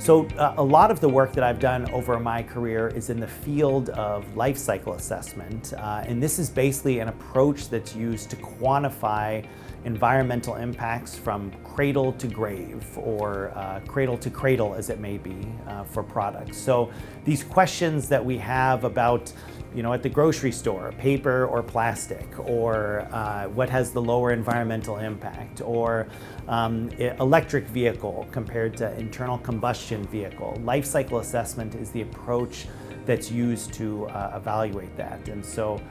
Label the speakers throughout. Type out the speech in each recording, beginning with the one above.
Speaker 1: A lot of the work that I've done over my career is in the field of life cycle assessment. And this is basically an approach that's used to quantify environmental impacts from cradle to grave, or cradle to cradle as it may be, for products. So these questions that we have about, at the grocery store, paper or plastic, or what has the lower environmental impact, or electric vehicle compared to internal combustion vehicle. Life cycle assessment is the approach that's used to evaluate that. And so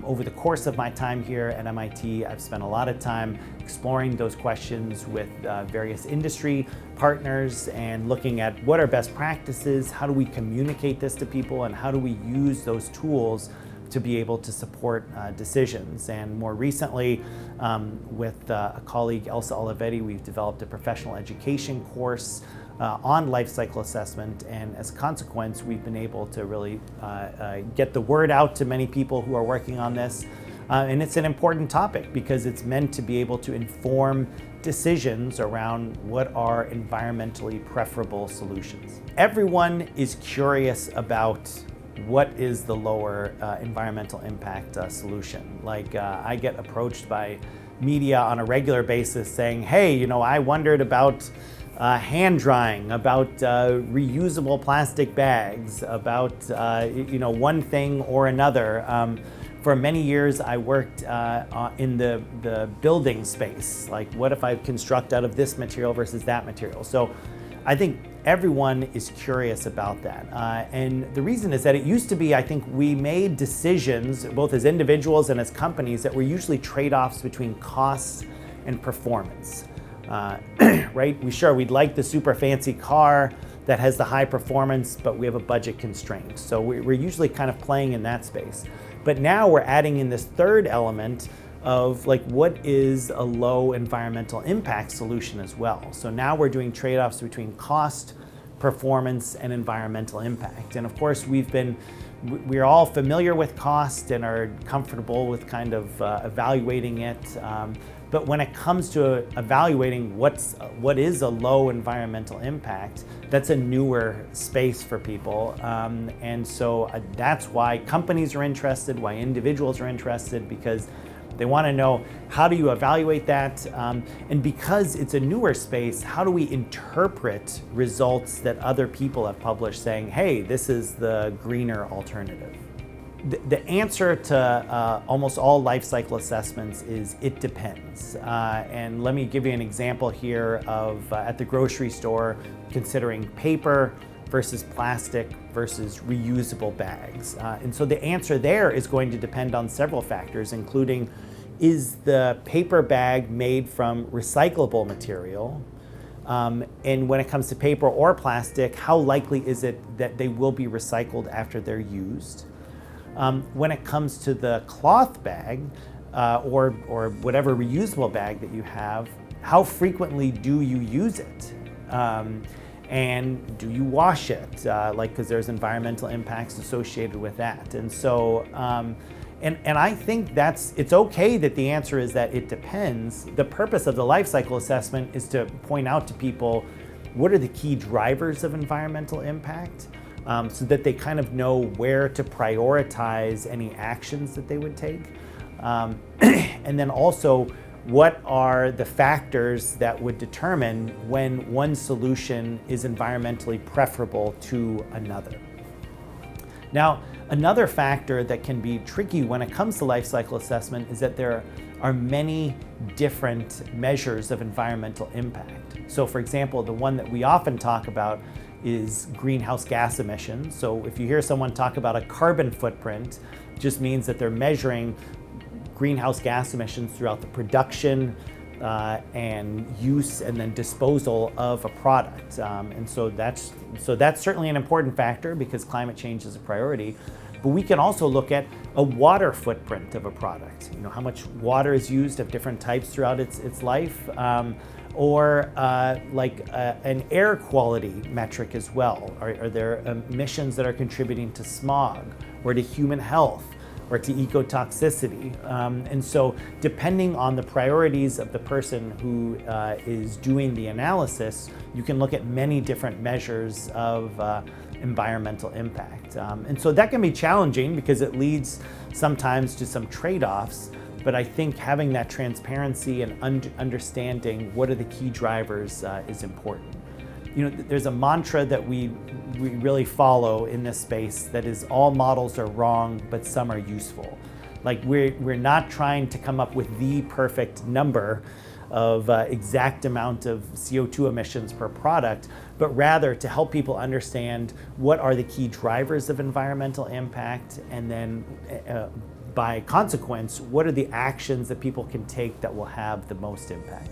Speaker 1: over the course of my time here at MIT, I've spent a lot of time exploring those questions with various industry partners and looking at what are best practices, how do we communicate this to people, and how do we use those tools to be able to support decisions. And more recently, with a colleague, Elsa Olivetti, we've developed a professional education course on life cycle assessment, and as a consequence, we've been able to really get the word out to many people who are working on this. And it's an important topic because it's meant to be able to inform decisions around what are environmentally preferable solutions. Everyone is curious about what is the lower environmental impact solution. Like I get approached by media on a regular basis saying, hey, I wondered about hand drying, about reusable plastic bags, about one thing or another. For many years, I worked in the building space. Like, what if I construct out of this material versus that material? So I think everyone is curious about that. And the reason is that it used to be, I think, we made decisions, both as individuals and as companies, that were usually trade-offs between costs and performance. Right? We'd like the super fancy car that has the high performance, but we have a budget constraint. So we're usually kind of playing in that space. But now we're adding in this third element of what is a low environmental impact solution as well. So now we're doing trade-offs between cost, performance, and environmental impact. And of course, we're all familiar with cost and are comfortable with kind of evaluating it. But when it comes to evaluating what is a low environmental impact, that's a newer space for people. And so that's why companies are interested, why individuals are interested, because they want to know, how do you evaluate that? And because it's a newer space, how do we interpret results that other people have published saying, hey, this is the greener alternative? The answer to almost all life cycle assessments is it depends. And let me give you an example here of at the grocery store, considering paper versus plastic versus reusable bags. And so the answer there is going to depend on several factors, including, is the paper bag made from recyclable material? And when it comes to paper or plastic, how likely is it that they will be recycled after they're used? When it comes to the cloth bag or whatever reusable bag that you have, how frequently do you use it? And do you wash it? Because there's environmental impacts associated with that. And so, and I think it's okay that the answer is that it depends. The purpose of the life cycle assessment is to point out to people what are the key drivers of environmental impact, so that they kind of know where to prioritize any actions that they would take. And then also, what are the factors that would determine when one solution is environmentally preferable to another? Now, another factor that can be tricky when it comes to life cycle assessment is that there are many different measures of environmental impact. So for example, the one that we often talk about is greenhouse gas emissions. So if you hear someone talk about a carbon footprint, it just means that they're measuring greenhouse gas emissions throughout the production and use and then disposal of a product. And so that's certainly an important factor because climate change is a priority. But we can also look at a water footprint of a product. How much water is used of different types throughout its life. Or an air quality metric as well. Are there emissions that are contributing to smog or to human health? or to ecotoxicity. And so depending on the priorities of the person who is doing the analysis, you can look at many different measures of environmental impact. And so that can be challenging because it leads sometimes to some trade-offs, but I think having that transparency and understanding what are the key drivers is important. You know, there's a mantra that we really follow in this space that is all models are wrong, but some are useful. Like we're not trying to come up with the perfect number of exact amount of CO2 emissions per product, but rather to help people understand what are the key drivers of environmental impact, and then by consequence, what are the actions that people can take that will have the most impact.